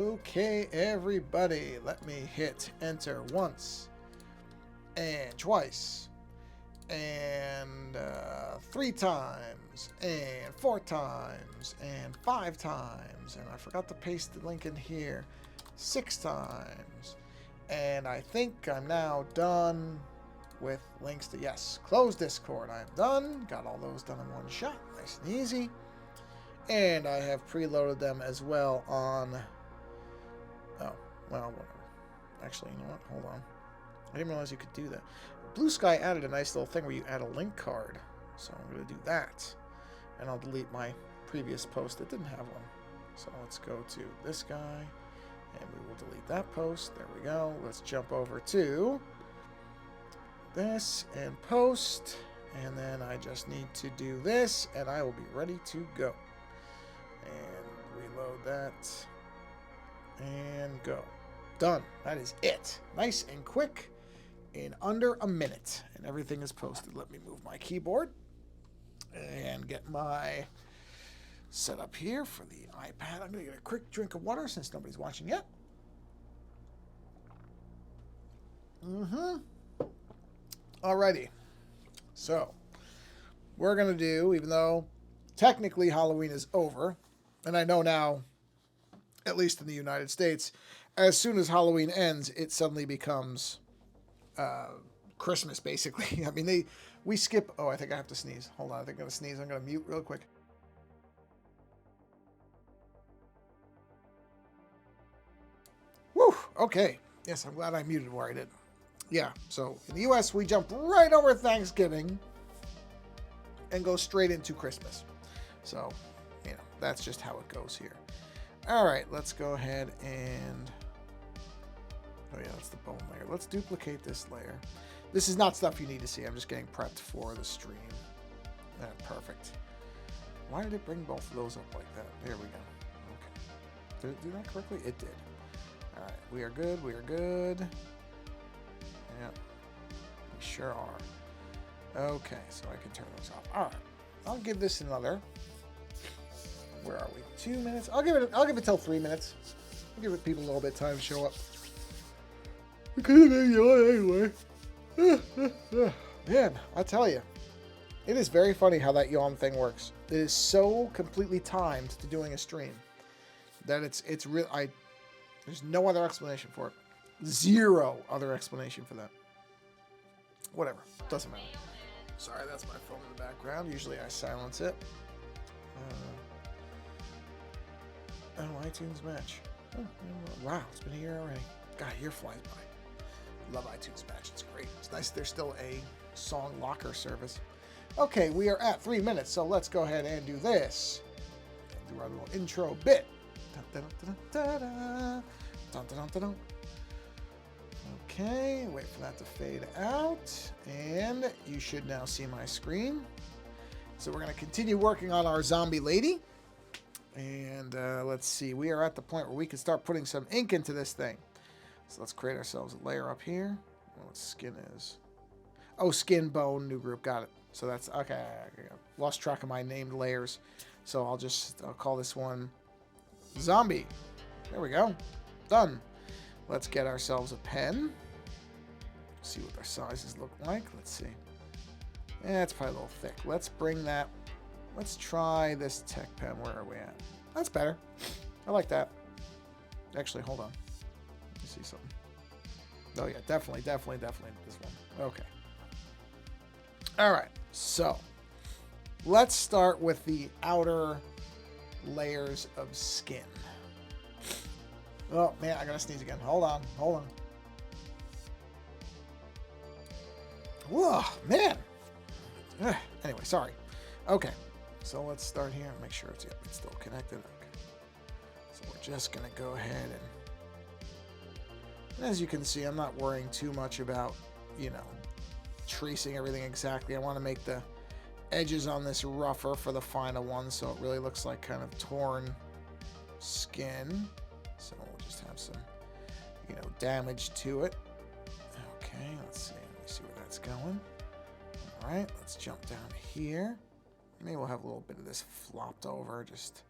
Okay, everybody, let me hit enter once and twice and 3 times and 4 times and 5 times, and I forgot to paste the link in here 6 times, and I think I'm now done with links to, yes, close Discord. I'm done, got all those done in one shot, nice and easy, and I have preloaded them as well on, oh, well, whatever. Actually, you know what? Hold on. I didn't realize you could do that. Blue Sky added a nice little thing where you add a link card. So I'm going to do that. And I'll delete my previous post that didn't have one. So let's go to this guy. And we will delete that post. There we go. Let's jump over to this and post. And then I just need to do this. And I will be ready to go. And reload that. And go. Done. That is it. Nice and quick in under a minute. And everything is posted. Let me move my keyboard and get my setup here for the iPad. I'm going to get a quick drink of water since nobody's watching yet. Alrighty. So, we're going to do, even though technically Halloween is over, and I know now, at least in the United States, as soon as Halloween ends, it suddenly becomes Christmas, basically. I mean, we skip. Oh, I think I have to sneeze. Hold on, I think I'm gonna sneeze. I'm gonna mute real quick. Woo. Okay. Yes, I'm glad I muted where I did. Yeah. So in the U.S., we jump right over Thanksgiving and go straight into Christmas. So, you know, that's just how it goes here. All right, let's go ahead and, oh yeah, that's the bone layer. Let's duplicate this layer. This is not stuff you need to see. I'm just getting prepped for the stream. Perfect. Why did it bring both of those up like that? There we go. Okay. Did it do that correctly? It did. All right, we are good. We are good. Yeah, we sure are. Okay, so I can turn those off. All right, I'll give this another. Where are we? 2 minutes. I'll give it till 3 minutes. I'll give it people a little bit of time to show up. We could have been yawn anyway. Man, I tell you, it is very funny how that yawn thing works. It is so completely timed to doing a stream that it's real. There's no other explanation for it. Zero other explanation for that. Whatever, doesn't matter. Sorry, that's my phone in the background. Usually I silence it. Oh, iTunes Match. Oh, wow, it's been a year already. God, a year flies by. Love iTunes Match. It's great. It's nice there's still a song locker service. Okay, we are at 3 minutes, so let's go ahead and do this. Do our little intro bit. Okay, wait for that to fade out. And you should now see my screen. So we're going to continue working on our zombie lady. And let's see, we are at the point where we can start putting some ink into this thing. So let's create ourselves a layer up here. What skin is? Oh, skin, bone, new group, got it. So that's, okay, I lost track of my named layers. So I'll call this one zombie. There we go, done. Let's get ourselves a pen. See what our sizes look like, let's see. It's probably a little thick. Let's bring that. Let's try this tech pen. Where are we at? That's better. I like that. Actually, hold on. Let me see something. Oh, yeah, definitely this one. Okay. All right, so let's start with the outer layers of skin. Oh, man, I gotta sneeze again. Hold on. Whoa, man. Anyway, sorry. Okay. So let's start here and make sure it's still connected. Okay. So we're just going to go ahead and as you can see, I'm not worrying too much about, tracing everything exactly. I want to make the edges on this rougher for the final one so it really looks like kind of torn skin. So we'll just have some, damage to it. Okay, let's see. Let me see where that's going. All right, let's jump down here. Maybe we'll have a little bit of this flopped over, just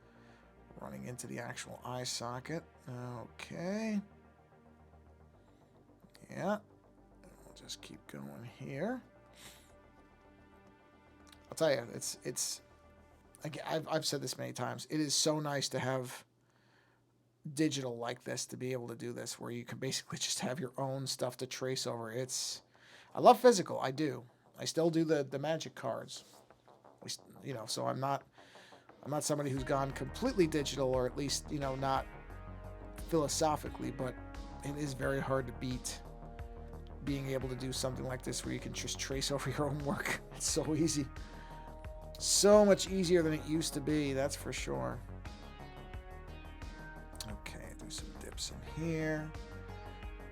running into the actual eye socket. Okay. Yeah. We'll just keep going here. I'll tell you, it's again, I've said this many times. It is so nice to have digital like this, to be able to do this, where you can basically just have your own stuff to trace over. I love physical. I do. I still do the magic cards. So I'm not somebody who's gone completely digital, or at least, not philosophically, but it is very hard to beat being able to do something like this where you can just trace over your own work. It's so easy. So much easier than it used to be, that's for sure. Okay, do some dips in here.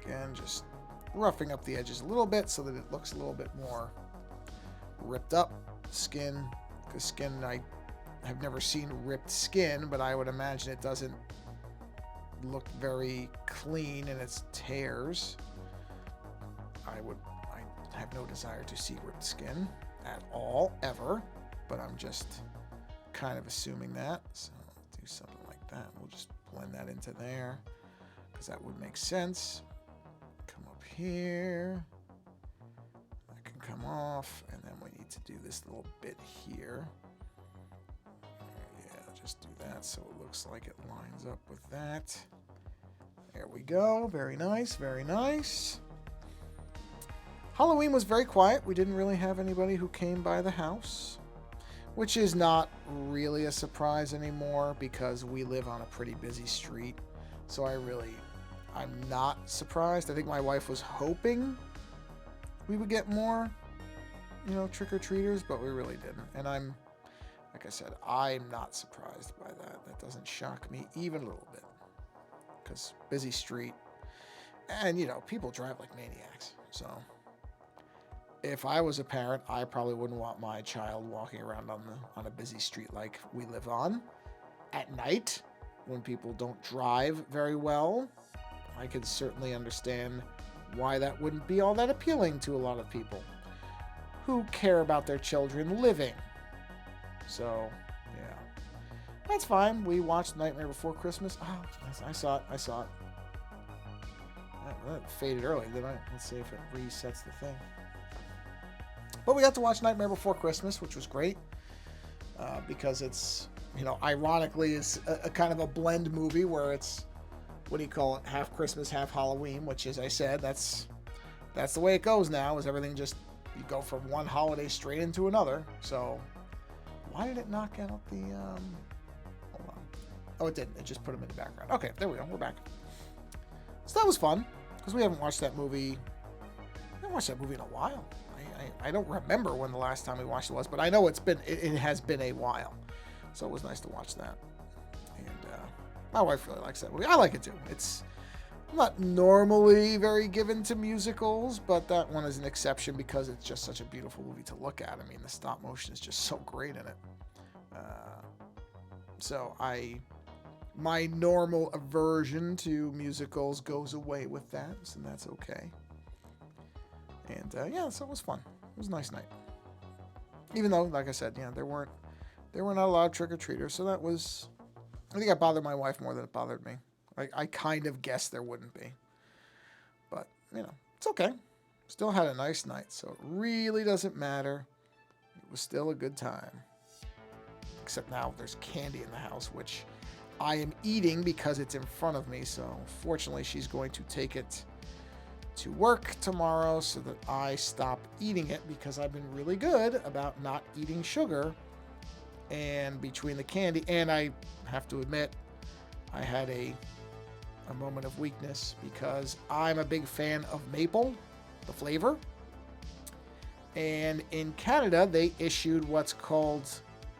Again, just roughing up the edges a little bit so that it looks a little bit more ripped up. Skin, because skin, I have never seen ripped skin, but I would imagine it doesn't look very clean in its tears. I have no desire to see ripped skin at all, ever, but I'm just kind of assuming that. So I'll do something like that. We'll just blend that into there, because that would make sense. Come up here. That can come off, and then we need to do this little bit here. Yeah, just do that so it looks like it lines up with that. There we go. Very nice, very nice. Halloween was very quiet. We didn't really have anybody who came by the house, which is not really a surprise anymore because we live on a pretty busy street. So I'm not surprised. I think my wife was hoping we would get more, trick-or-treaters, but we really didn't. And like I said, I'm not surprised by that. That doesn't shock me even a little bit, because busy street, and people drive like maniacs. So if I was a parent, I probably wouldn't want my child walking around on a busy street like we live on at night when people don't drive very well. I could certainly understand why that wouldn't be all that appealing to a lot of people who care about their children living. So, yeah. That's fine. We watched Nightmare Before Christmas. Oh, I saw it. That faded early, didn't I? Let's see if it resets the thing. But we got to watch Nightmare Before Christmas, which was great, because it's, ironically, it's a kind of a blend movie where it's, half Christmas, half Halloween, which, as I said, that's the way it goes now, is everything just, you go from one holiday straight into another. So why did it knock out the, hold on. Oh, it didn't. It just put them in the background. Okay, there we go. We're back. So that was fun, because we haven't watched that movie. I haven't watched that movie in a while. I don't remember when the last time we watched it was, but I know it has been a while. So it was nice to watch that. And my wife really likes that movie. I like it too. I'm not normally very given to musicals, but that one is an exception because it's just such a beautiful movie to look at. I mean, the stop motion is just so great in it. So my normal aversion to musicals goes away with that, and that's okay. And so it was fun. It was a nice night. Even though, like I said, there were not a lot of trick-or-treaters, so that was, I think it bothered my wife more than it bothered me. I kind of guessed there wouldn't be. But, it's okay. Still had a nice night, so it really doesn't matter. It was still a good time. Except now there's candy in the house, which I am eating because it's in front of me, so fortunately she's going to take it to work tomorrow so that I stop eating it, because I've been really good about not eating sugar. And between the candy, and I have to admit, I had a moment of weakness because I'm a big fan of maple, the flavor. And in Canada, they issued what's called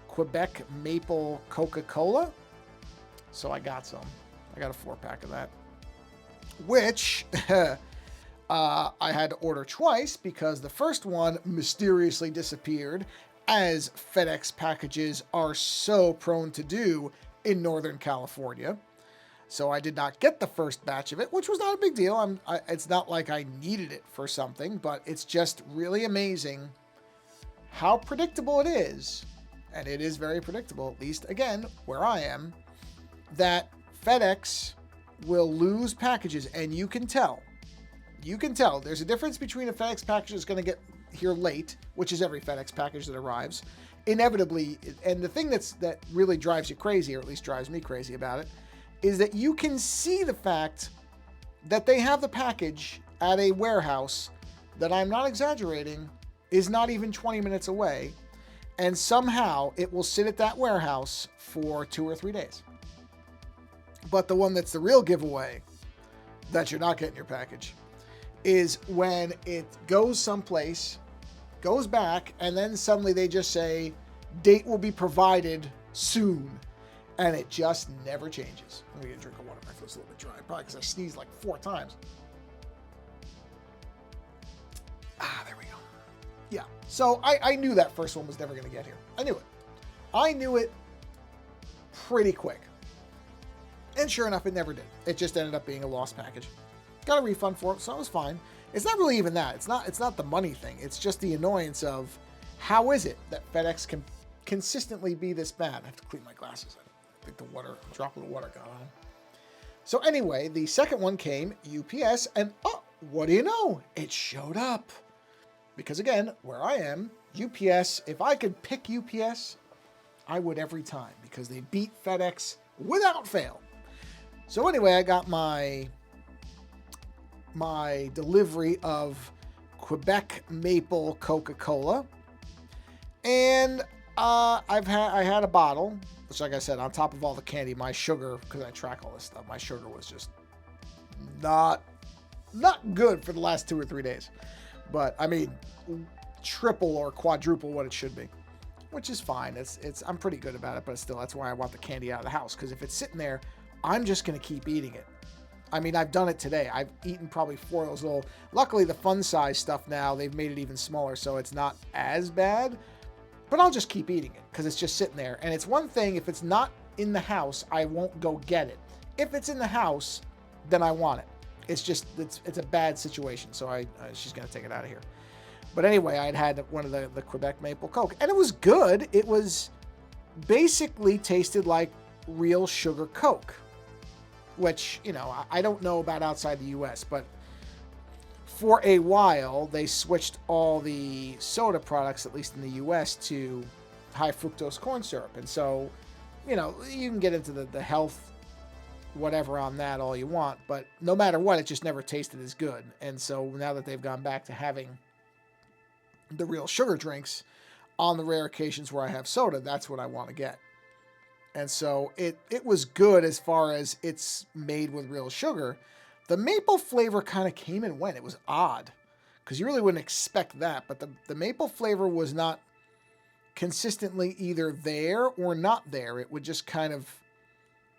Quebec Maple Coca-Cola. So I got some. I got a 4-pack of that, which I had to order twice because the first one mysteriously disappeared, as FedEx packages are so prone to do in Northern California. So I did not get the first batch of it, which was not a big deal. It's not like I needed it for something, but it's just really amazing how predictable it is. And it is very predictable, at least, again, where I am, that FedEx will lose packages, and you can tell. You can tell. There's a difference between a FedEx package that's going to get here late, which is every FedEx package that arrives, inevitably. And the thing that really drives you crazy, or at least drives me crazy about it, is that you can see the fact that they have the package at a warehouse that, I'm not exaggerating, is not even 20 minutes away, and somehow it will sit at that warehouse for 2 or 3 days. But the one that's the real giveaway that you're not getting your package is when it goes someplace, goes back, and then suddenly they just say, date will be provided soon. And it just never changes. Let me get a drink of water. My throat's a little bit dry. Probably because I sneezed like 4 times. There we go. Yeah. So I knew that first one was never going to get here. I knew it. I knew it pretty quick. And sure enough, it never did. It just ended up being a lost package. Got a refund for it, so it was fine. It's not really even that. It's not the money thing. It's just the annoyance of, how is it that FedEx can consistently be this bad? I have to clean my glasses. I think the droplet of water got on. So anyway, the second one came, UPS, and oh, what do you know? It showed up. Because again, where I am, UPS, if I could pick UPS, I would every time, because they beat FedEx without fail. So anyway, I got my delivery of Quebec Maple Coca-Cola, and I had a bottle, which, like I said, on top of all the candy, my sugar, because I track all this stuff, my sugar was just not good for the last 2 or 3 days. But I mean, triple or quadruple what it should be, which is fine. I'm pretty good about it, but still, that's why I want the candy out of the house, because if it's sitting there, I'm just going to keep eating it. I mean, I've done it today. I've eaten probably 4 of those little... Luckily, the fun size stuff now, they've made it even smaller, so it's not as bad. But I'll just keep eating it, because it's just sitting there. And it's one thing, if it's not in the house, I won't go get it. If it's in the house, then I want it. It's just, it's a bad situation, so she's going to take it out of here. But anyway, I'd had one of the Quebec Maple Coke, and it was good. It was basically tasted like real sugar Coke, which, you know, I don't know about outside the U.S., but for a while, they switched all the soda products, at least in the U.S., to high fructose corn syrup. And so, you know, you can get into the health whatever on that all you want, but no matter what, it just never tasted as good. And so now that they've gone back to having the real sugar drinks, on the rare occasions where I have soda, that's what I want to get. And so it was good as far as it's made with real sugar. The maple flavor kind of came and went. It was odd, because you really wouldn't expect that. But the maple flavor was not consistently either there or not there. It would just kind of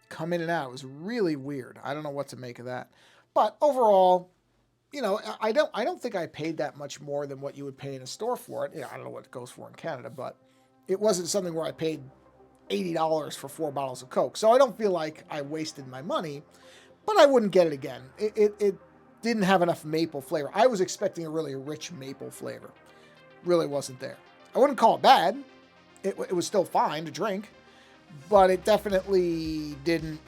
come in and out. It was really weird. I don't know what to make of that. But overall, you know, I don't think I paid that much more than what you would pay in a store for it. You know, I don't know what it goes for in Canada, but it wasn't something where I paid $80 for 4 bottles of Coke. So I don't feel like I wasted my money, but I wouldn't get it again. It didn't have enough maple flavor. I was expecting a really rich maple flavor. Really wasn't there. I wouldn't call it bad. It was still fine to drink, but it definitely didn't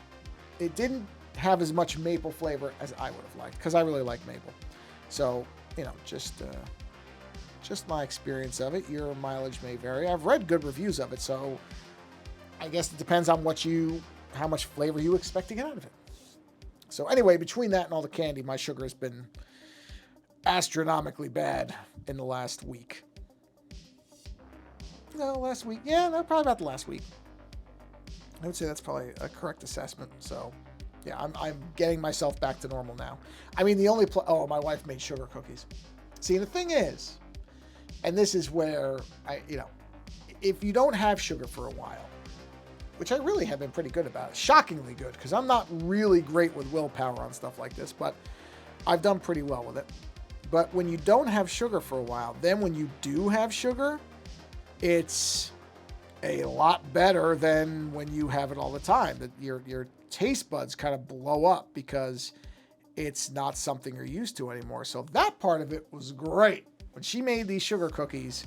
have as much maple flavor as I would have liked, because I really like maple. So, you know, just my experience of it. Your mileage may vary. I've read good reviews of it, so I guess it depends on how much flavor you expect to get out of it. So anyway, between that and all the candy, my sugar has been astronomically bad in the last week. No, last week. Yeah, no, probably about the last week. I would say that's probably a correct assessment. So, yeah, I'm getting myself back to normal now. I mean, the only my wife made sugar cookies. See, the thing is, and this is where if you don't have sugar for a while, which I really have been pretty good about, shockingly good, because I'm not really great with willpower on stuff like this, but I've done pretty well with it. But when you don't have sugar for a while, then when you do have sugar, it's a lot better than when you have it all the time. That your taste buds kind of blow up because it's not something you're used to anymore. So that part of it was great. When she made these sugar cookies,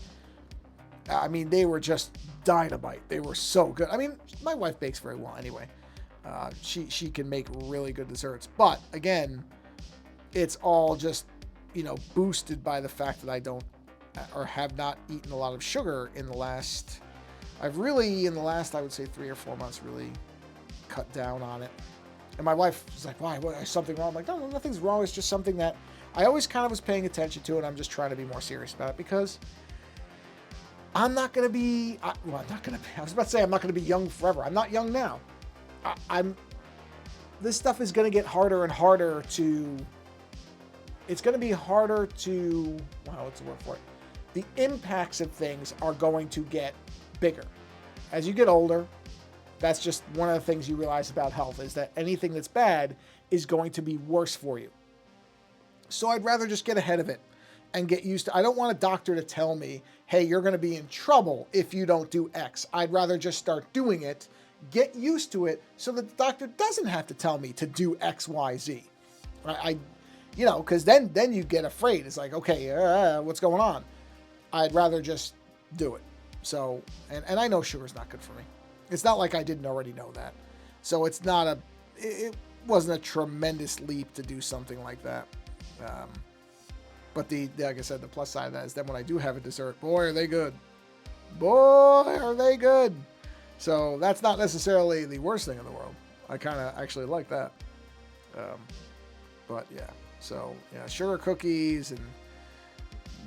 I mean, they were just dynamite. They were so good. I mean, my wife bakes very well anyway. She can make really good desserts. But again, it's all just, boosted by the fact that I don't or have not eaten a lot of sugar in the last. I've really, in the last, I would say 3 or 4 months, really cut down on it. And my wife was like, "Why? What, is something wrong?" I'm like, "No, nothing's wrong. It's just something that I always kind of was paying attention to, and I'm just trying to be more serious about it because I'm not going to be. I'm not going to be. I was about to say I'm not going to be young forever. I'm not young now. I'm. This stuff is going to get harder and harder to. It's going to be harder to. Wow, what's the word for it? The impacts of things are going to get bigger as you get older. That's just one of the things you realize about health is that anything that's bad is going to be worse for you. So I'd rather just get ahead of it and get used to. I don't want a doctor to tell me, "Hey, you're going to be in trouble if you don't do X." I'd rather just start doing it, get used to it, so that the doctor doesn't have to tell me to do X, Y, Z. Because then you get afraid. It's like, okay, what's going on? I'd rather just do it. So, and I know sugar's not good for me. It's not like I didn't already know that. So it wasn't a tremendous leap to do something like that. But like I said, the plus side of that is then when I do have a dessert, boy, are they good. Boy, are they good. So that's not necessarily the worst thing in the world. I kind of actually like that. But yeah, so yeah, sugar cookies and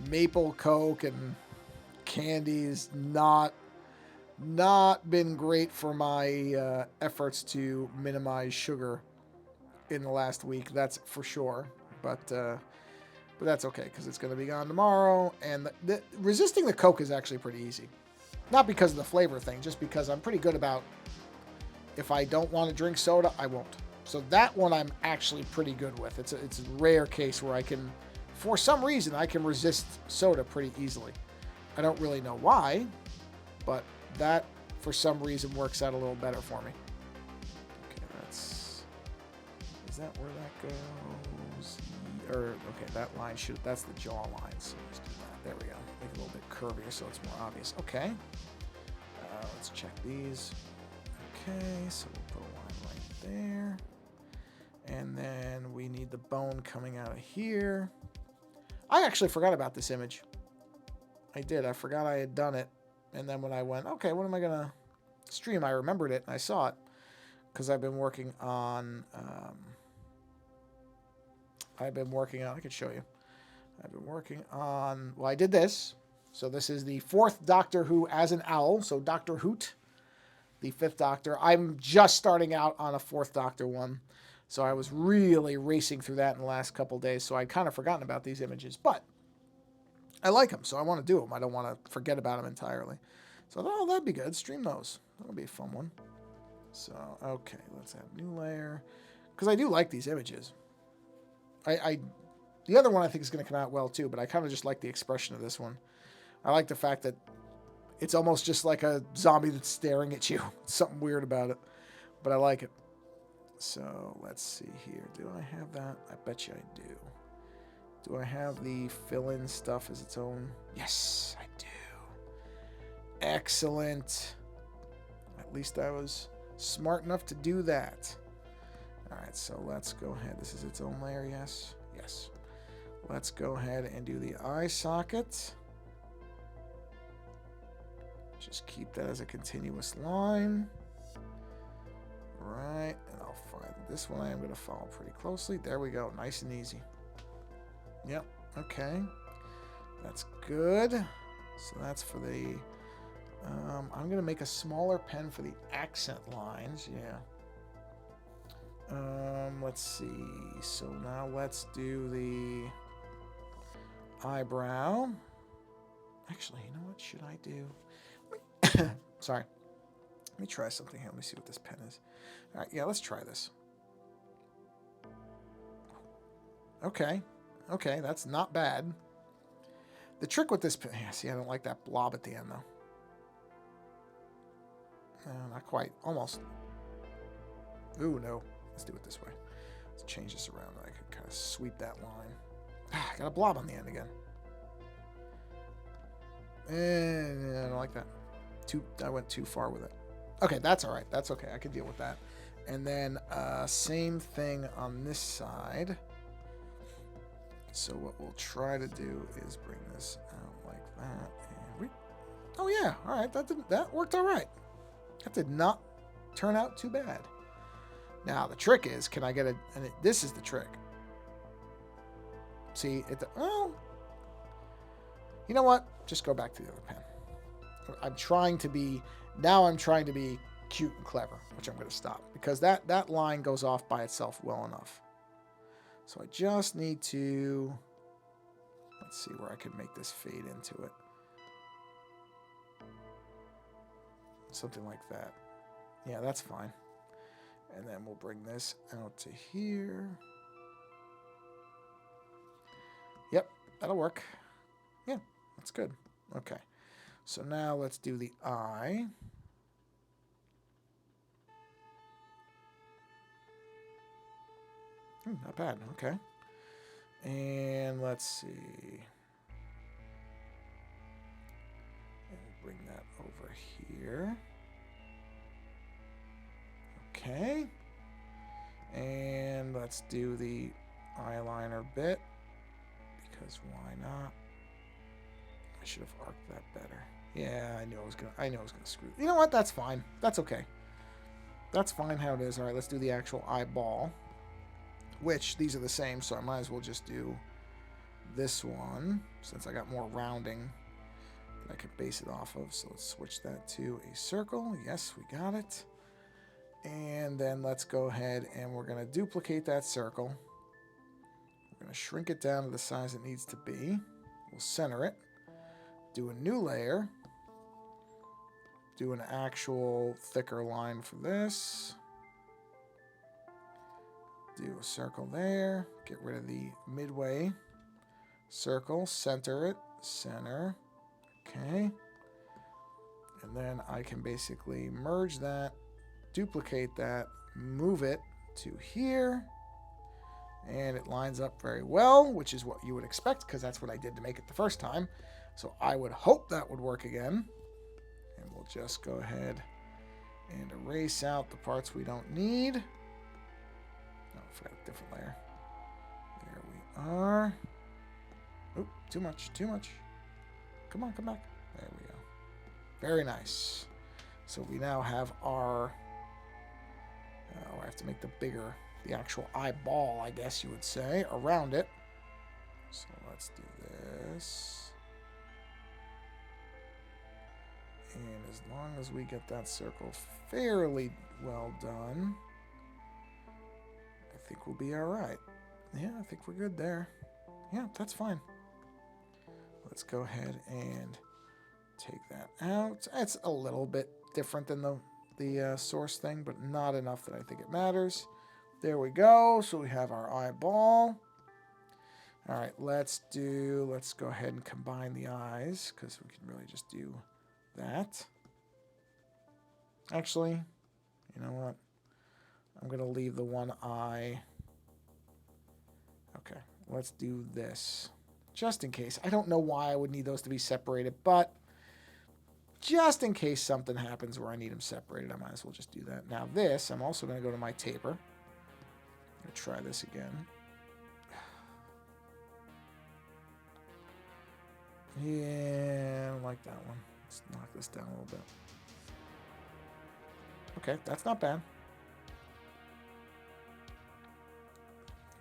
maple Coke and candies, not been great for my efforts to minimize sugar in the last week. That's for sure. But that's okay because it's going to be gone tomorrow. And resisting the Coke is actually pretty easy. Not because of the flavor thing, just because I'm pretty good about if I don't want to drink soda, I won't. So that one I'm actually pretty good with. It's a rare case where I can, for some reason, I can resist soda pretty easily. I don't really know why, but that for some reason works out a little better for me. Okay, is that where that goes? Okay, that line that's the jaw line, so let's do that. There we go. Make it a little bit curvier so it's more obvious. Okay. Let's check these. Okay, so we'll put a line right there. And then we need the bone coming out of here. I actually forgot about this image. I did. I forgot I had done it. And then when I went, okay, what am I going to stream? I remembered it and I saw it because I've been working on, I could show you. I've been working on, well, I did this. So this is the 4th Doctor Who as an owl. So Dr. Hoot, the 5th Doctor. I'm just starting out on a 4th Doctor one. So I was really racing through that in the last couple days. So I'd kind of forgotten about these images, but I like them. So I want to do them. I don't want to forget about them entirely. So, that'd be good. Stream those. That'll be a fun one. So, okay, let's add new layer. Because I do like these images. The other one I think is going to come out well too, but I kind of just like the expression of this one. I like the fact that it's almost just like a zombie that's staring at you. Something weird about it, but I like it. So let's see here. Do I have that? I bet you I do. Do I have the fill-in stuff as its own? Yes, I do. Excellent. At least I was smart enough to do that. All right, so let's go ahead. This is its own layer, yes? Yes. Let's go ahead and do the eye socket. Just keep that as a continuous line. Right, and I'll find this one I am going to follow pretty closely. There we go, nice and easy. Yep, okay. That's good. So that's for the... I'm going to make a smaller pen for the accent lines, yeah. Let's see. So now let's do the eyebrow. Actually, you know what should I do? Sorry. Let me try something here. Let me see what this pen is. All right, yeah, let's try this. Okay. Okay, that's not bad. The trick with this pen... Yeah, see, I don't like that blob at the end, though. Not quite. Almost. Ooh, no. Let's do it this way. Let's change this around. I can kind of sweep that line. I got a blob on the end again. And I don't like that. I went too far with it. Okay, that's all right. That's okay. I can deal with that. And then same thing on this side. So what we'll try to do is bring this out like that. And we, oh yeah, all right, that worked all right. That did not turn out too bad. Now the trick is, can I get this is the trick. See, well, you know what? Just go back to the other pen. I'm trying to be cute and clever, which I'm going to stop because that line goes off by itself well enough. So I just need to, let's see where I can make this fade into it. Something like that. Yeah, that's fine. And then we'll bring this out to here. Yep, that'll work. Yeah, that's good. Okay. So now let's do the eye. Not bad. Okay. And let's see. And bring that over here. Okay. And let's do the eyeliner bit. Because why not? I should have arced that better. Yeah, I knew I was gonna screw. You know what? That's fine. That's okay. That's fine how it is. All right, let's do the actual eyeball. Which these are the same, so I might as well just do this one since I got more rounding that I could base it off of. So let's switch that to a circle. Yes, we got it. And then let's go ahead and we're going to duplicate that circle. We're going to shrink it down to the size it needs to be. We'll center it. Do a new layer. Do an actual thicker line for this. Do a circle there. Get rid of the midway circle. Center it. Center. Okay. And then I can basically merge that, duplicate that, move it to here. And it lines up very well, which is what you would expect because that's what I did to make it the first time. So I would hope that would work again. And we'll just go ahead and erase out the parts we don't need. Oh, I forgot a different layer. There we are. Oop, too much, too much. Come on, come back. There we go. Very nice. So we now have our... I have to make the actual eyeball, I guess you would say, around it. So let's do this. And as long as we get that circle fairly well done... I think we'll be all right. Yeah, I think we're good there. Yeah, that's fine. Let's go ahead and take that out. It's a little bit different than the source thing, but not enough that I think it matters. There we go. So we have our eyeball. All right, let's go ahead and combine the eyes because we can really just do that. Actually, you know what? I'm going to leave the one eye. Okay, let's do this. Just in case. I don't know why I would need those to be separated, but just in case something happens where I need them separated, I might as well just do that. Now this, I'm also going to go to my taper. I'm going to try this again. Yeah, I don't like that one. Let's knock this down a little bit. Okay, that's not bad.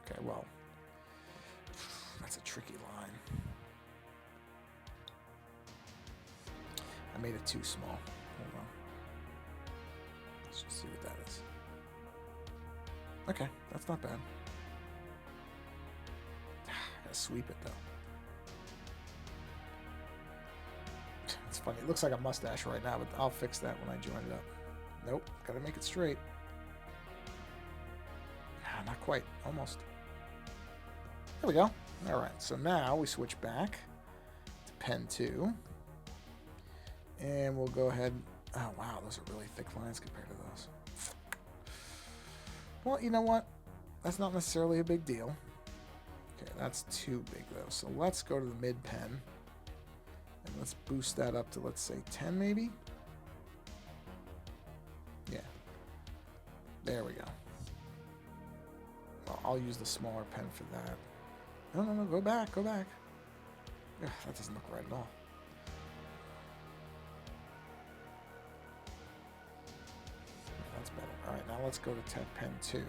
Okay, well, that's a tricky line. I made it too small. Hold on. Let's just see what that is. Okay, that's not bad. Gotta sweep it, though. It's funny. It looks like a mustache right now, but I'll fix that when I join it up. Nope, gotta make it straight. Not quite. Almost. There we go. All right, so now we switch back to pen 2. And we'll go ahead. Oh, wow, those are really thick lines compared to those. Well, you know what? That's not necessarily a big deal. Okay, that's too big, though. So let's go to the mid pen. And let's boost that up to, let's say, 10 maybe? Yeah. There we go. Well, I'll use the smaller pen for that. No, no, no, go back, go back. Ugh, that doesn't look right at all. That's better. All right, now let's go to Tech Pen 2. And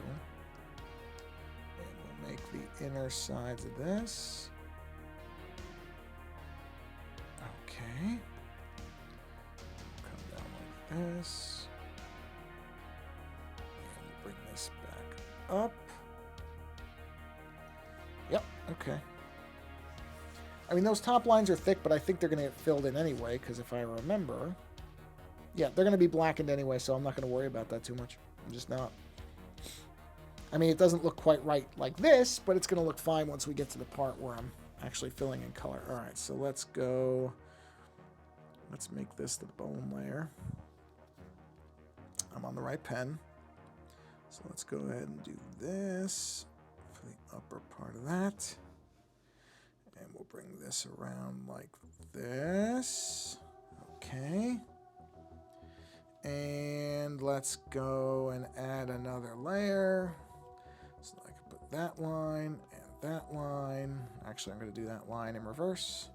we'll make the inner sides of this. Okay. Come down like this. And bring this back up. Yep, okay. I mean, those top lines are thick, but I think they're going to get filled in anyway, because if I remember... Yeah, they're going to be blackened anyway, so I'm not going to worry about that too much. I'm just not. I mean, it doesn't look quite right like this, but it's going to look fine once we get to the part where I'm actually filling in color. All right, so let's go... Let's make this the bone layer. I'm on the right pen. So let's go ahead and do this for the upper part of that. And we'll bring this around like this. Okay. And let's go and add another layer. So I can put that line and that line. Actually, I'm going to do that line in reverse.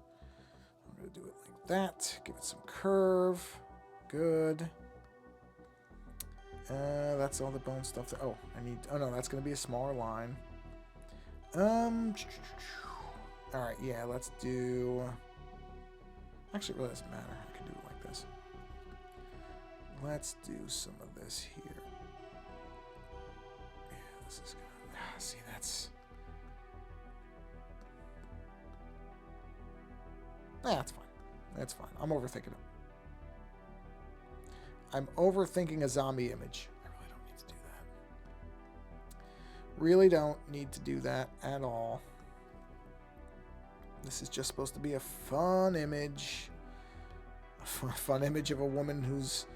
I'm going to do it like that. Give it some curve. Good. That's all the bone stuff. Oh, I need... Oh, no, that's going to be a smaller line. All right, yeah, let's do... Actually, it really doesn't matter. I can do it like this. Let's do some of this here. Yeah, this is good. See, that's... That's fine. That's fine. I'm overthinking it. I'm overthinking a zombie image. I really don't need to do that. Really don't need to do that at all. This is just supposed to be a fun image. A fun image of a woman who's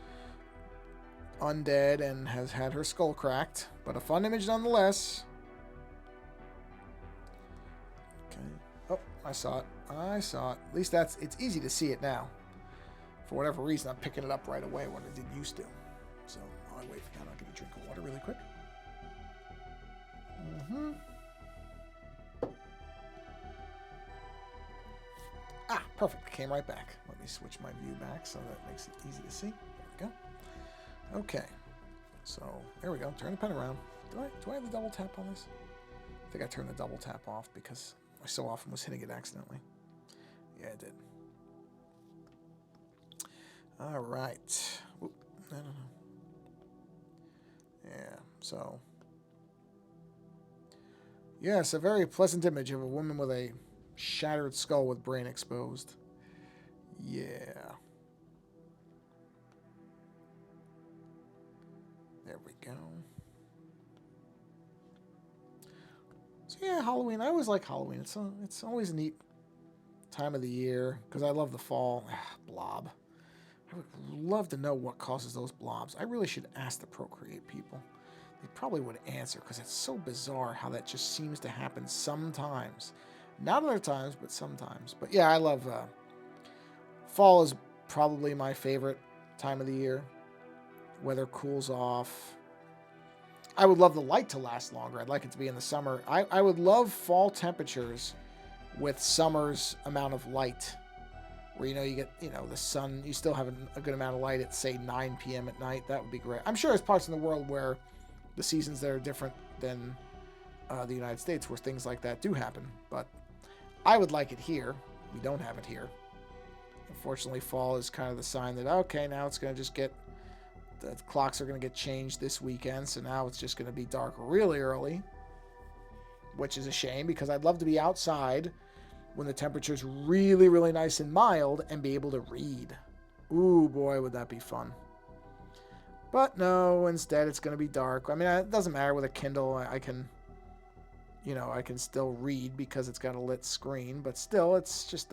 undead and has had her skull cracked. But a fun image nonetheless. Okay. Oh, I saw it. I saw it. At least it's easy to see it now. For whatever reason, I'm picking it up right away when I didn't used to. So, while I wait for that, I'll get a drink of water really quick. Ah, perfect. It came right back. Let me switch my view back so that makes it easy to see. There we go. Okay. So, there we go. Turn the pen around. Do I have the double tap on this? I think I turned the double tap off because I so often was hitting it accidentally. Yeah, I did. All right. Oop, I don't know. Yeah, so. Yes, a very pleasant image of a woman with a shattered skull with brain exposed. Yeah. There we go. So yeah, Halloween. I always like Halloween. It's always a neat time of the year because I love the fall. Blob. I would love to know what causes those blobs. I really should ask the Procreate people. They probably would answer because it's so bizarre how that just seems to happen sometimes. Not other times, but sometimes. But yeah, I love... fall is probably my favorite time of the year. Weather cools off. I would love the light to last longer. I'd like it to be in the summer. I would love fall temperatures with summer's amount of light. Where, you get, the sun, you still have a good amount of light at, say, 9 p.m. at night. That would be great. I'm sure there's parts in the world where the seasons that are different than the United States where things like that do happen. But I would like it here. We don't have it here. Unfortunately, fall is kind of the sign that, okay, now it's going to just get, the clocks are going to get changed this weekend. So now it's just going to be dark really early. Which is a shame because I'd love to be outside when the temperature's really, really nice and mild and be able to read. Ooh, boy, would that be fun. But no, instead it's going to be dark. I mean, it doesn't matter with a Kindle. I can, I can still read because it's got a lit screen. But still, it's just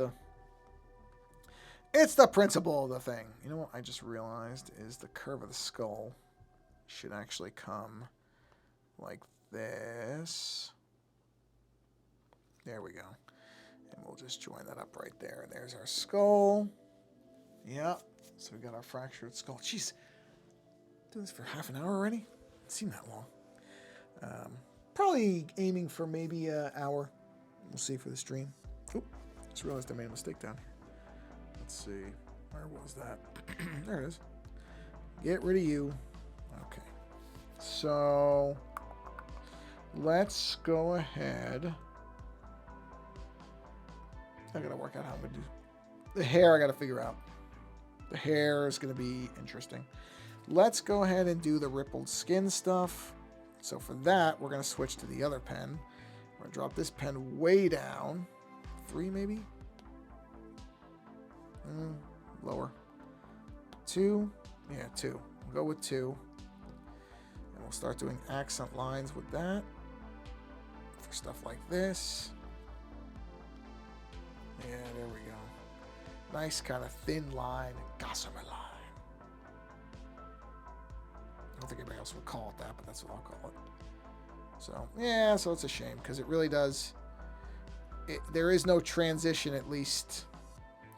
it's the principle of the thing. You know what I just realized is the curve of the skull should actually come like this. There we go. And we'll just join that up right there. And there's our skull. Yeah. So we got our fractured skull. Jeez. Doing this for half an hour already? seem that long. Probably aiming for maybe an hour. We'll see for the stream. Oop, just realized I made a mistake down here. Let's see. Where was that? There it is. Get rid of you. Okay. So let's go ahead. I gotta work out how I'm gonna do the hair. I gotta figure out. The hair is gonna be interesting. Let's go ahead and do the rippled skin stuff. So for that, we're gonna switch to the other pen. We're gonna drop this pen way down. 3 maybe? Lower. 2? Yeah, 2. We'll go with 2. And we'll start doing accent lines with that. For stuff like this. Yeah, there we go. Nice kind of thin line. Gossamer line. I don't think anybody else would call it that, but that's what I'll call it. So, yeah, so it's a shame because it really does. There is no transition, at least,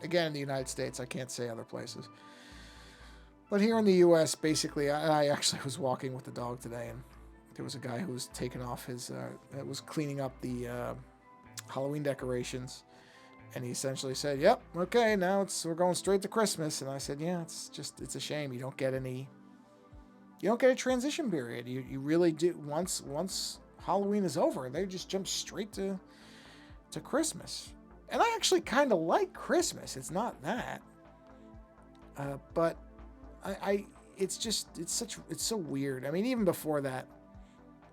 again, in the United States. I can't say other places. But here in the U.S., basically, I actually was walking with the dog today, and there was a guy who was taking off his, was cleaning up the Halloween decorations. And he essentially said, yep, okay, now we're going straight to Christmas. And I said, yeah, it's a shame. You don't get a transition period. You really do. Once Halloween is over, they just jump straight to Christmas. And I actually kind of like Christmas. It's not that. But it's so weird. I mean, even before that,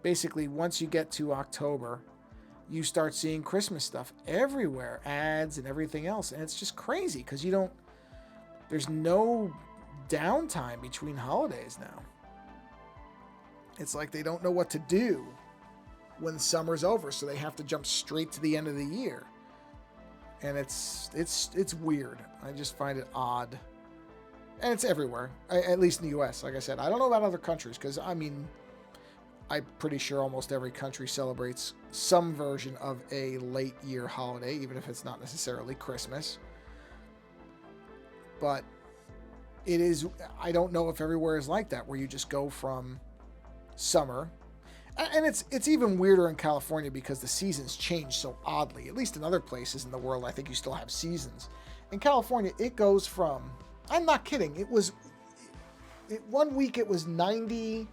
basically once you get to October, you start seeing Christmas stuff everywhere, ads and everything else. And it's just crazy because there's no downtime between holidays now. It's like they don't know what to do when summer's over, so they have to jump straight to the end of the year. And it's weird. I just find it odd. And it's everywhere, at least in the U.S. Like I said, I don't know about other countries because, I mean, I'm pretty sure almost every country celebrates some version of a late year holiday, even if it's not necessarily Christmas. But it is, I don't know if everywhere is like that, where you just go from summer. And it's even weirder in California because the seasons change so oddly. At least in other places in the world, I think you still have seasons. In California, it goes from, I'm not kidding, one week it was 90.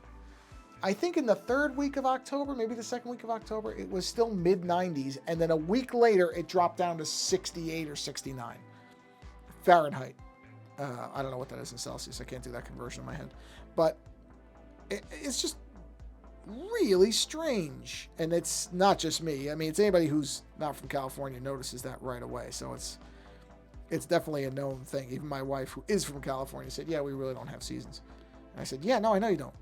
I think in the third week of October, maybe the second week of October, it was still mid-90s. And then a week later, it dropped down to 68 or 69 Fahrenheit. I don't know what that is in Celsius. I can't do that conversion in my head. But it's just really strange. And it's not just me. I mean, it's anybody who's not from California notices that right away. So it's definitely a known thing. Even my wife, who is from California, said, yeah, we really don't have seasons. And I said, yeah, no, I know you don't.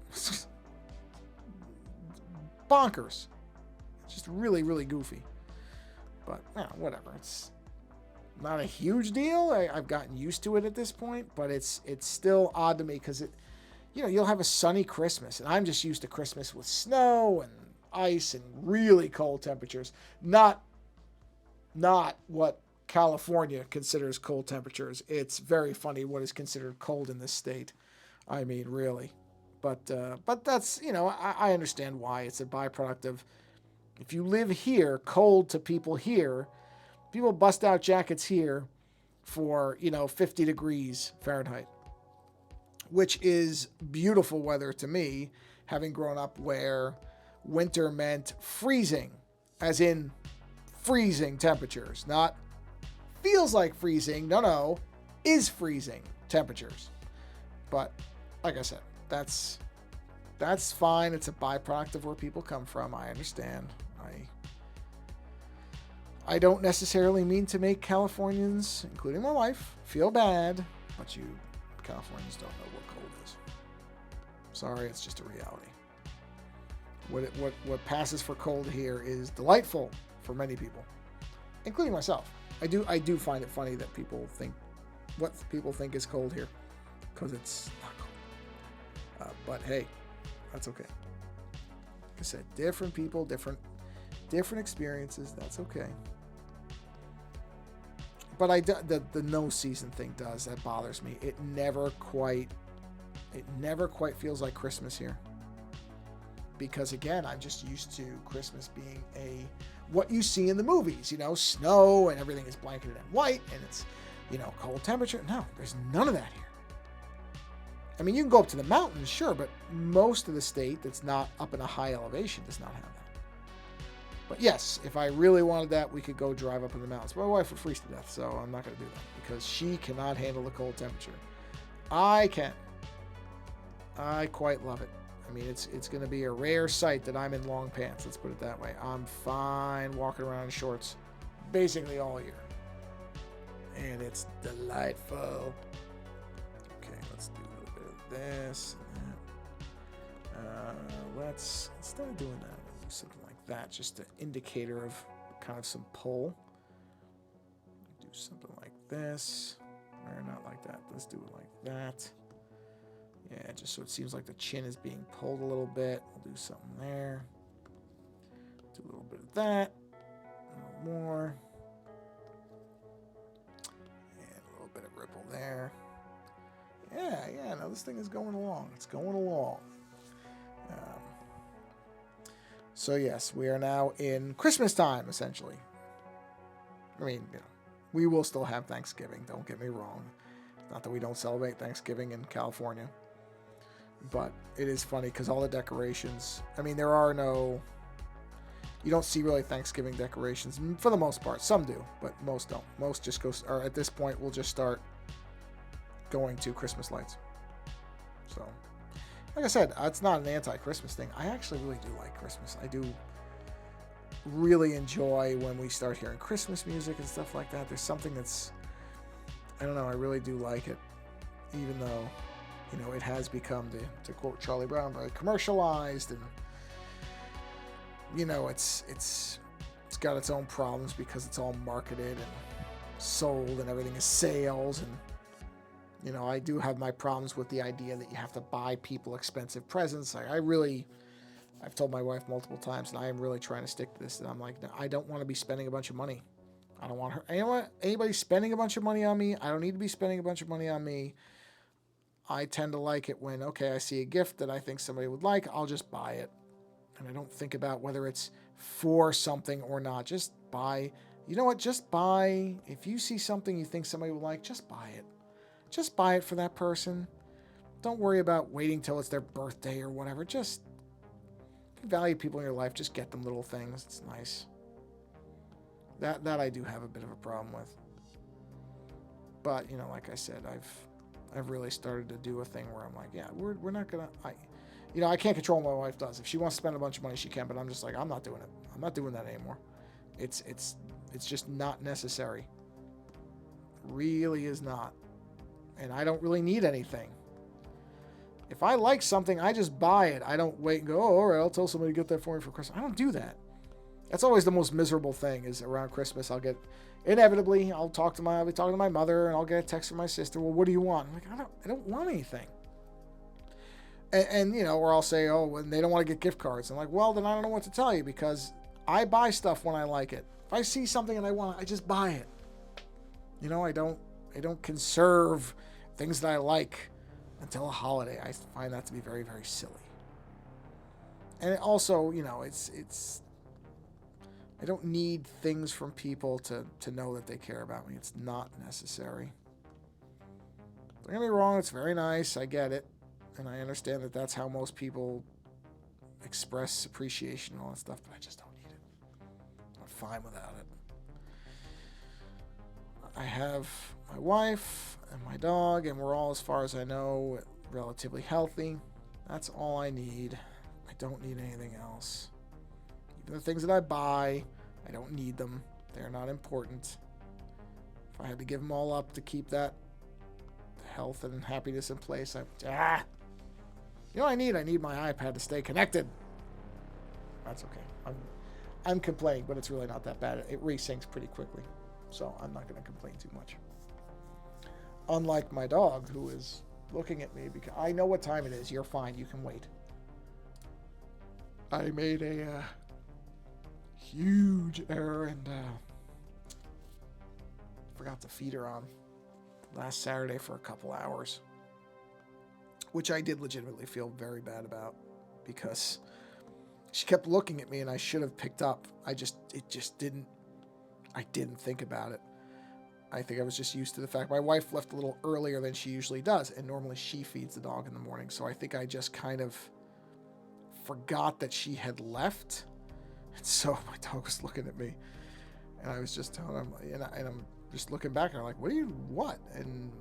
Bonkers. It's just really, really goofy. But, whatever. It's not a huge deal. I've gotten used to it at this point, but it's still odd to me because you'll have a sunny Christmas, and I'm just used to Christmas with snow and ice and really cold temperatures. Not what California considers cold temperatures. It's very funny what is considered cold in this state. I mean, really. But that's, I understand why. It's a byproduct of, if you live here, cold to people here, people bust out jackets here for, 50 degrees Fahrenheit, which is beautiful weather to me, having grown up where winter meant freezing, as in freezing temperatures, not feels like freezing, no, is freezing temperatures. But like I said, that's fine. It's a byproduct of where people come from. I understand. I don't necessarily mean to make Californians, including my wife, feel bad, but you Californians don't know what cold is. Sorry, it's just a reality. What passes for cold here is delightful for many people, including myself. I do find it funny that people think is cold here, because it's not cold. But hey, that's okay. Like I said, different people, different experiences. That's okay. But the no season thing that bothers me. It never quite feels like Christmas here. because again, I'm just used to Christmas being what you see in the movies, snow and everything is blanketed in white and it's, cold temperature. No, there's none of that here. I mean, you can go up to the mountains, sure, but most of the state that's not up in a high elevation does not have that. But yes, if I really wanted that, we could go drive up in the mountains. My wife would freeze to death, so I'm not going to do that because she cannot handle the cold temperature. I can. I quite love it. I mean, it's going to be a rare sight that I'm in long pants. Let's put it that way. I'm fine walking around in shorts basically all year. And it's delightful. Okay, let's do a little bit of this and that. Let's, instead of doing that, we'll do something like that. Just an indicator of kind of some pull. Do something like this. Or not like that. Let's do it like that. Yeah, just so it seems like the chin is being pulled a little bit. We'll do something there. Do a little bit of that. A little more. And a little bit of ripple there. Yeah, no, this thing is going along. It's going along. So yes, we are now in Christmas time, essentially. I mean, we will still have Thanksgiving, don't get me wrong. Not that we don't celebrate Thanksgiving in California. But it is funny because all the decorations, I mean, you don't see really Thanksgiving decorations for the most part. Some do, but most don't. Most just go, or at this point, we'll just start going to Christmas lights. So, like I said, it's not an anti-Christmas thing. I actually really do like Christmas. I do really enjoy when we start hearing Christmas music and stuff like that. There's something that's, I don't know, I really do like it, even though, it has become, to quote Charlie Brown, very commercialized, and it's got its own problems because it's all marketed and sold and everything is sales. And I do have my problems with the idea that you have to buy people expensive presents. I've told my wife multiple times, and I am really trying to stick to this, that I'm like, no, I don't want to be spending a bunch of money. I don't want anybody spending a bunch of money on me. I don't need to be spending a bunch of money on me. I tend to like it when, okay, I see a gift that I think somebody would like, I'll just buy it. And I don't think about whether it's for something or not. Just buy. You know what? Just buy. If you see something you think somebody would like, just buy it. Just buy it for that person. Don't worry about waiting till it's their birthday or whatever. Just, if you value people in your life, just get them little things. It's nice. That I do have a bit of a problem with. But, like I said, I've really started to do a thing where I'm like, yeah, we're not gonna, I can't control what my wife does. If she wants to spend a bunch of money, she can, but I'm just like, I'm not doing it. I'm not doing that anymore. It's just not necessary. Really is not. And I don't really need anything. If I like something, I just buy it. I don't wait and go, oh, all right, I'll tell somebody to get that for me for Christmas. I don't do that. That's always the most miserable thing, is around Christmas. I'll be talking to my mother, and I'll get a text from my sister. Well, what do you want? I'm like, I don't want anything. And or I'll say, oh, when they don't want to get gift cards. I'm like, well, then I don't know what to tell you, because I buy stuff when I like it. If I see something and I want it, I just buy it. I don't conserve things that I like until a holiday. I find that to be very, very silly. And it also, it's I don't need things from people to know that they care about me. It's not necessary. Don't get me wrong, it's very nice. I get it. And I understand that that's how most people express appreciation and all that stuff, but I just don't need it. I'm fine without it. I have my wife and my dog, and we're all, as far as I know, relatively healthy. That's all I need. I don't need anything else. Even the things that I buy, I don't need them. They're not important. If I had to give them all up to keep that health and happiness in place, you know what I need? I need my iPad to stay connected. That's okay. I'm complaining, but it's really not that bad. It resyncs pretty quickly, so I'm not going to complain too much. Unlike my dog, who is looking at me because I know what time it is. You're fine. You can wait. I made a huge error and forgot to feed her on last Saturday for a couple hours, which I did legitimately feel very bad about, because She kept looking at me, and I should have picked up. I didn't think about it. I think I was just used to the fact my wife left a little earlier than she usually does, and normally she feeds the dog in the morning. So I think I just kind of forgot that she had left. And so my dog was looking at me, and I was just telling him, and I'm just looking back, and I'm like, what? And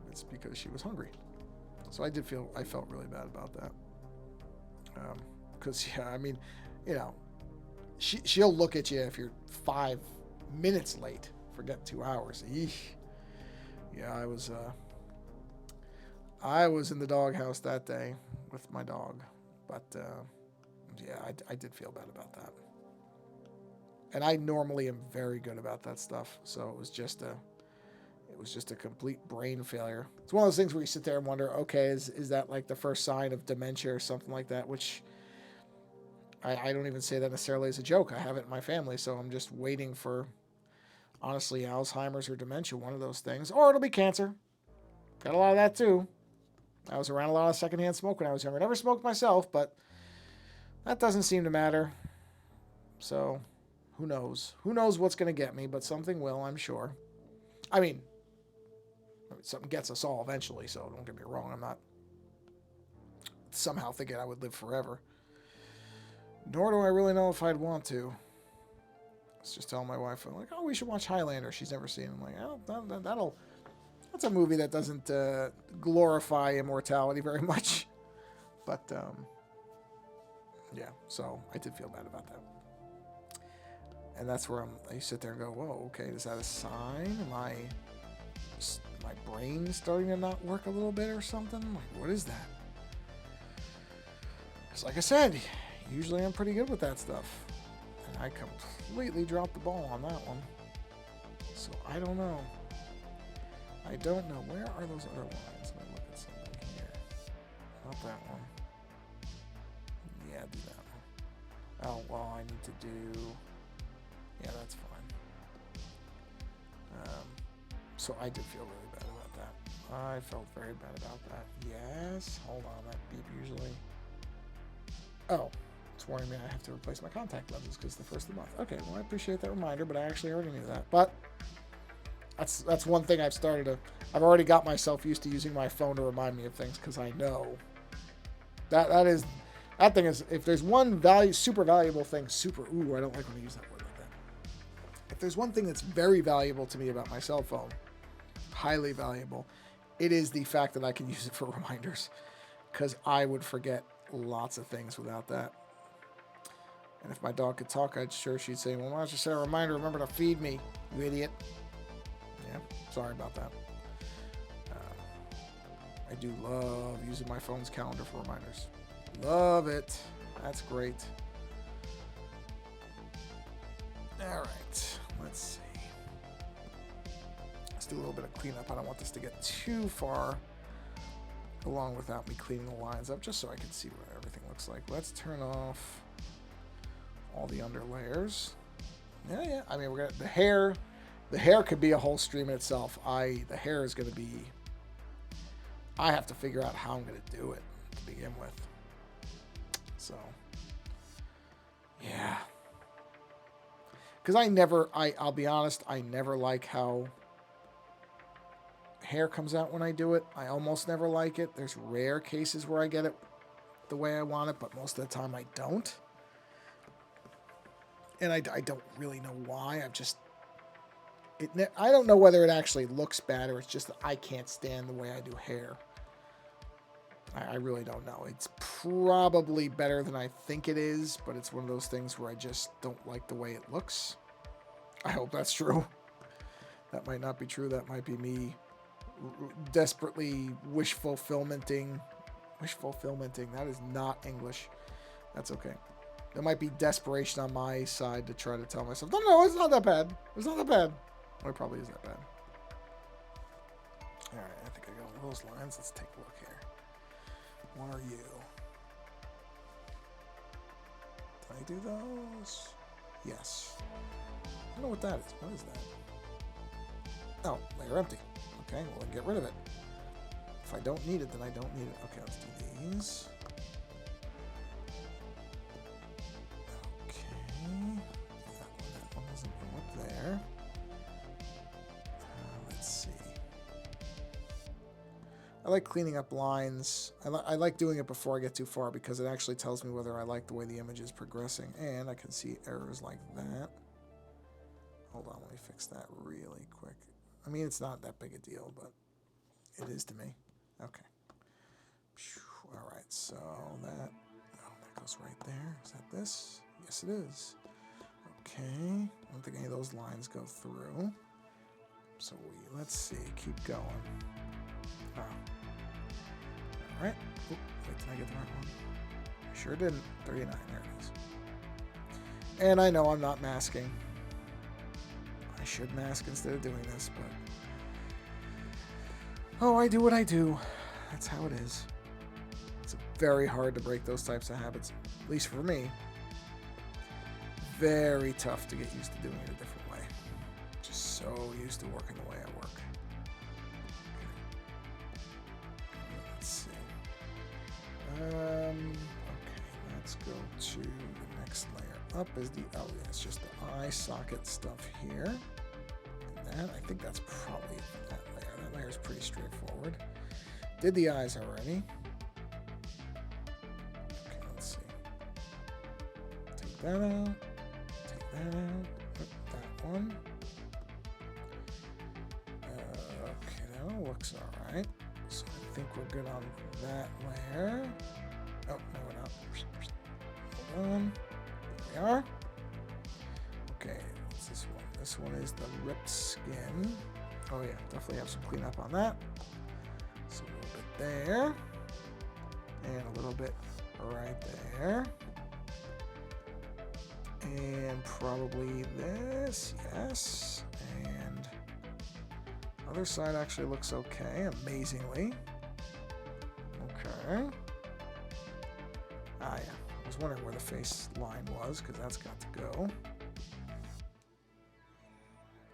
it's because she was hungry. So I felt really bad about that. Because, yeah, I mean, you know, she'll look at you if you're 5 minutes late. Forget 2 hours. Eesh. Yeah, I was in the doghouse that day with my dog. But, yeah, I did feel bad about that. And I normally am very good about that stuff. So it was just a complete brain failure. It's one of those things where you sit there and wonder, okay, is that like the first sign of dementia or something like that? Which I don't even say that necessarily as a joke. I have it in my family, so I'm just waiting for, honestly, Alzheimer's or dementia, one of those things. Or it'll be cancer. Got a lot of that too. I was around a lot of secondhand smoke when I was younger. Never smoked myself, but that doesn't seem to matter. So who knows? Who knows what's going to get me, but something will, I'm sure. I mean, something gets us all eventually, so don't get me wrong. I'm not somehow thinking I would live forever. Nor do I really know if I'd want to. I was just telling my wife, I'm like, oh, we should watch Highlander. She's never seen it. I'm like, that's a movie that doesn't glorify immortality very much. But, yeah, so I did feel bad about that. And that's where I sit there and go, whoa, okay, is that a sign? Am my brain starting to not work a little bit or something? Like, what is that? Because like I said, usually I'm pretty good with that stuff. And I completely dropped the ball on that one. So I don't know. I don't know. Where are those other lines? Let me look at something here. Not that one. Yeah, do that one. Oh, well, I need to do... Yeah, that's fine. So I did feel really bad about that. I felt very bad about that. Yes. Hold on. That beep usually... Oh. It's warning me I have to replace my contact lenses because it's the first of the month. Okay, well, I appreciate that reminder, but I actually already knew that. But that's one thing I've already got myself used to using my phone to remind me of things because I know that thing is, if there's one super valuable thing, I don't like when I use that word like that. If there's one thing that's very valuable to me about my cell phone, highly valuable, it is the fact that I can use it for reminders because I would forget lots of things without that. And if my dog could talk, she'd say, well, why don't you set a reminder, remember to feed me, you idiot. Yeah, sorry about that. I do love using my phone's calendar for reminders. Love it. That's great. All right, let's see. Let's do a little bit of cleanup. I don't want this to get too far along without me cleaning the lines up, just so I can see what everything looks like. Let's turn off all the under layers. Yeah. I mean, the hair could be a whole stream in itself. The hair is going to be, I have to figure out how I'm going to do it to begin with. So, yeah. Because I'll be honest, I never like how hair comes out when I do it. I almost never like it. There's rare cases where I get it the way I want it, but most of the time I don't. And I don't really know why. I don't know whether it actually looks bad or it's just that I can't stand the way I do hair. I really don't know. It's probably better than I think it is, but it's one of those things where I just don't like the way it looks. I hope that's true. That might not be true. That might be me desperately wish fulfillmenting. That is not English. That's okay. There might be desperation on my side to try to tell myself, no, it's not that bad. It's not that bad. Well, it probably is that bad. All right, I think I got all those lines. Let's take a look here. What are you? Did I do those? Yes. I don't know what that is. What is that? Oh, layer empty. Okay, well, then get rid of it. If I don't need it, then I don't need it. Okay, let's do these. I like cleaning up lines. I like doing it before I get too far because it actually tells me whether I like the way the image is progressing. And I can see errors like that. Hold on, let me fix that really quick. I mean, it's not that big a deal, but it is to me. Okay. All right, so that goes right there. Is that this? Yes, it is. Okay. I don't think any of those lines go through. So let's see. Keep going. Oh. All right. Oh, wait, did I get the right one? I sure didn't. 39. There it is. And I know I'm not masking. I should mask instead of doing this, but... Oh, I do what I do. That's how it is. It's very hard to break those types of habits, at least for me. Very tough to get used to doing it a different way. Just so used to working the way I work. Okay. Let's see. Okay, let's go to the next layer up is the, oh yeah, it's just the eye socket stuff here. And that, I think that's probably that layer. That layer is pretty straightforward. Did the eyes already. Okay, let's see. Take that out. Take that out. That one. Okay, that one looks alright. So I think we're good on that layer. Oh, no, we're not. Hold on. There we are. Okay, what's this one? This one is the ripped skin. Oh yeah, definitely have some cleanup on that. So a little bit there. And a little bit right there. And probably this, yes. And other side actually looks okay, amazingly. Okay. Ah, yeah. I was wondering where the face line was, because that's got to go.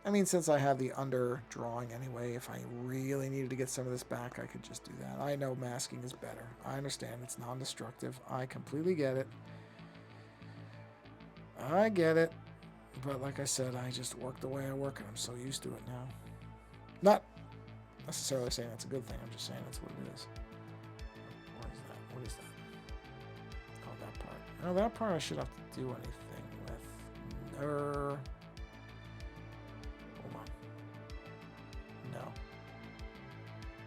I mean, since I have the under drawing anyway, if I really needed to get some of this back, I could just do that. I know masking is better. I understand it's non-destructive. I completely get it. I get it. But like I said, I just work the way I work, and I'm so used to it now. Not necessarily saying that's a good thing. I'm just saying that's what it is. What is that? What is that? Oh, that part. No, that part I should have to do anything with. Hold on. No.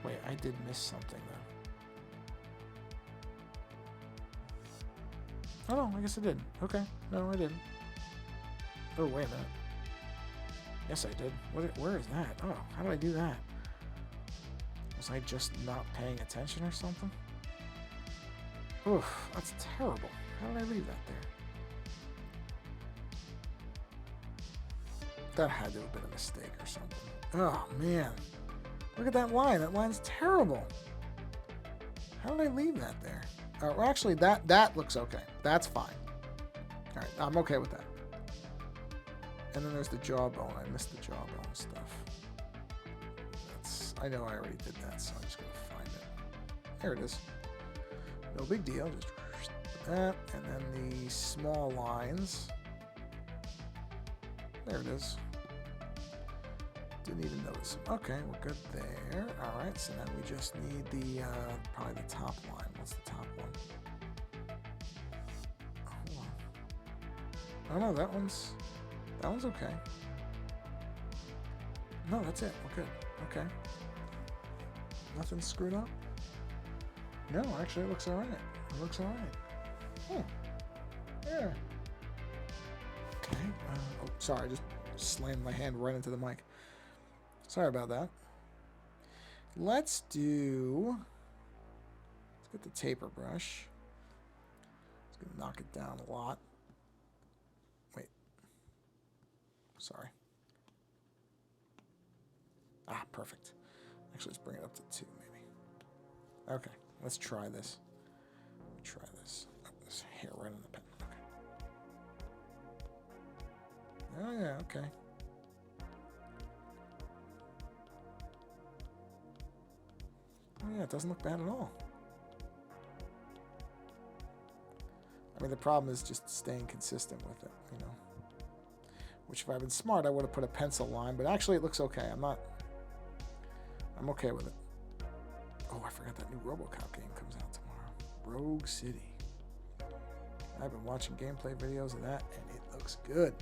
Wait, I did miss something, though. Oh, no, I guess I did. Okay. No, I didn't. Oh, wait a minute. Yes, I did. Where is that? Oh, how did I do that? Was I just not paying attention or something? Oof, that's terrible. How did I leave that there? That had to have been a mistake or something. Oh, man. Look at that line. That line's terrible. How did I leave that there? Well, actually, that looks okay. That's fine. All right, I'm okay with that. And then there's the jawbone. I missed the jawbone stuff. I know I already did that, so I'm just going to find it. There it is. No big deal. Just that. And then the small lines. There it is. Didn't even notice them. Okay, we're good there. All right, so then we just need the, probably the top line. What's the top one? Hold on. Oh, no, that one's okay. No, that's it. We're good. Okay. Nothing screwed up? No, actually it looks alright. It looks alright. Oh. Yeah. Okay. Oh, sorry, I just slammed my hand right into the mic. Sorry about that. Let's get the taper brush. It's gonna knock it down a lot. Wait. Sorry. Ah, perfect. Actually, let's bring it up to 2, maybe. Okay, let's try this. Try this. Oh, there's hair right on the pen. Okay. Oh, yeah, okay. Oh, yeah, it doesn't look bad at all. I mean, the problem is just staying consistent with it, you know. Which, if I'd been smart, I would have put a pencil line, but actually it looks okay. I'm okay with it. Oh, I forgot that new RoboCop game comes out tomorrow. Rogue City. I've been watching gameplay videos of that, and it looks good.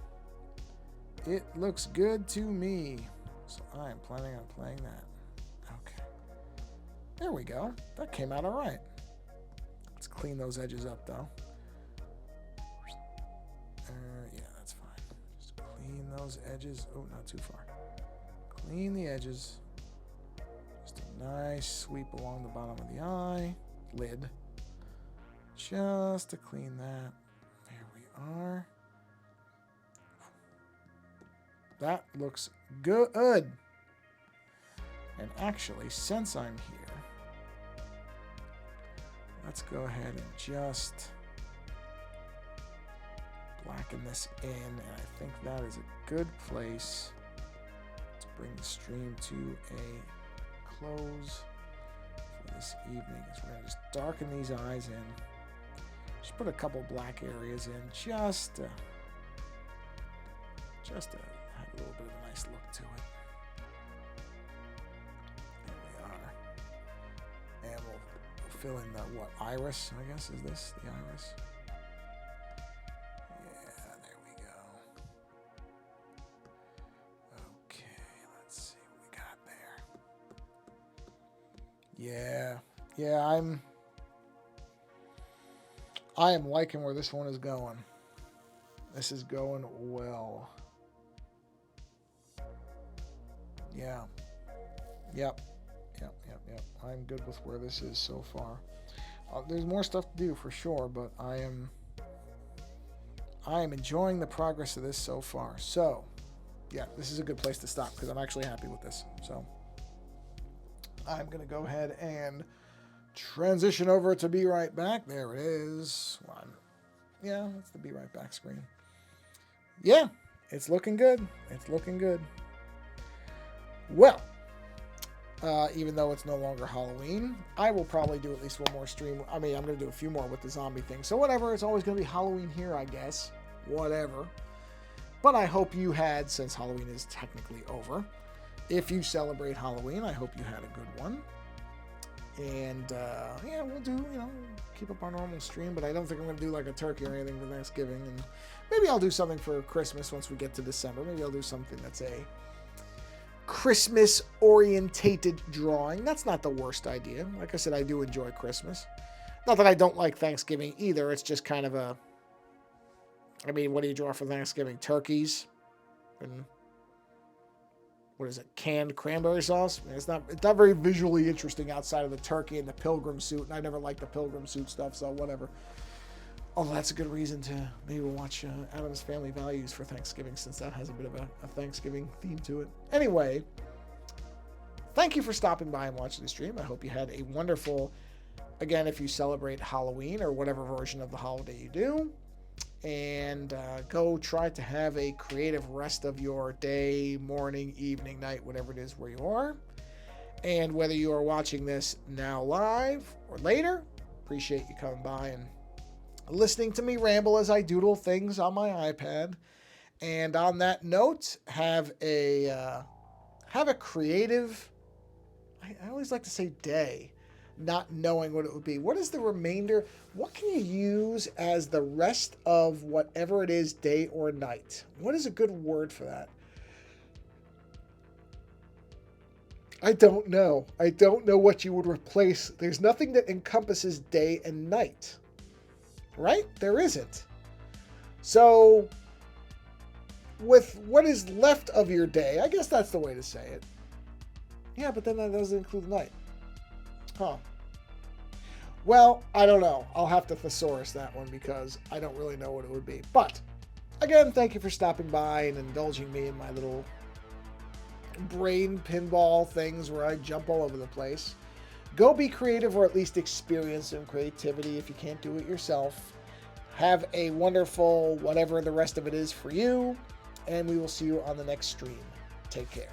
It looks good to me. So I am planning on playing that. Okay. There we go. That came out all right. Let's clean those edges up, though. Yeah, that's fine. Just clean those edges. Oh, not too far. Clean the edges. Just a nice sweep along the bottom of the eye. Lid. Just to clean that. There we are. That looks good. And actually, since I'm here, let's go ahead and just blacken this in. And I think that is a good place to bring the stream to a close for this evening. Is we're going to just darken these eyes in. Just put a couple black areas in just to have a little bit of a nice look to it. There we are. And we'll fill in the, what, iris, I guess, is this the iris? Yeah, there we go. Okay, let's see what we got there. Yeah, I am liking where this one is going. This is going well. Yeah. Yep. I'm good with where this is so far. There's more stuff to do for sure, but I am enjoying the progress of this so far. So, yeah, this is a good place to stop because I'm actually happy with this. So, I'm going to go ahead and transition over to Be Right Back. There it is. Yeah, that's the Be Right Back screen. Yeah, it's looking good. It's looking good. Well, even though it's no longer Halloween, I will probably do at least one more stream. I mean, I'm going to do a few more with the zombie thing. So whatever, it's always going to be Halloween here, I guess. Whatever. But I hope you had, since Halloween is technically over, if you celebrate Halloween, I hope you had a good one. And, yeah, we'll do, keep up our normal stream, but I don't think I'm going to do like a turkey or anything for Thanksgiving. And maybe I'll do something for Christmas once we get to December. Maybe I'll do something that's a Christmas-orientated drawing. That's not the worst idea. Like I said, I do enjoy Christmas. Not that I don't like Thanksgiving either. It's just kind of a... I mean, what do you draw for Thanksgiving? Turkeys? And... what is it? Canned cranberry sauce? It's not very visually interesting outside of the turkey and the pilgrim suit. And I never liked the pilgrim suit stuff, so whatever. Although that's a good reason to maybe watch Adam's Family Values for Thanksgiving, since that has a bit of a Thanksgiving theme to it. Anyway, thank you for stopping by and watching the stream. I hope you had a wonderful, again, if you celebrate Halloween or whatever version of the holiday you do. And go try to have a creative rest of your day, morning, evening, night, whatever it is where you are. And whether you are watching this now live or later, appreciate you coming by and listening to me ramble as I doodle things on my iPad. And on that note, have a creative, I always like to say day, not knowing what it would be. What is the remainder? What can you use as the rest of whatever it is, day or night? What is a good word for that? I don't know. I don't know what you would replace. There's nothing that encompasses day and night. Right? There isn't. So, with what is left of your day, I guess that's the way to say it. Yeah, but then that doesn't include the night. Huh. Well, I don't know. I'll have to thesaurus that one because I don't really know what it would be. But, again, thank you for stopping by and indulging me in my little brain pinball things where I jump all over the place. Go be creative, or at least experience some creativity if you can't do it yourself. Have a wonderful whatever the rest of it is for you, and we will see you on the next stream. Take care.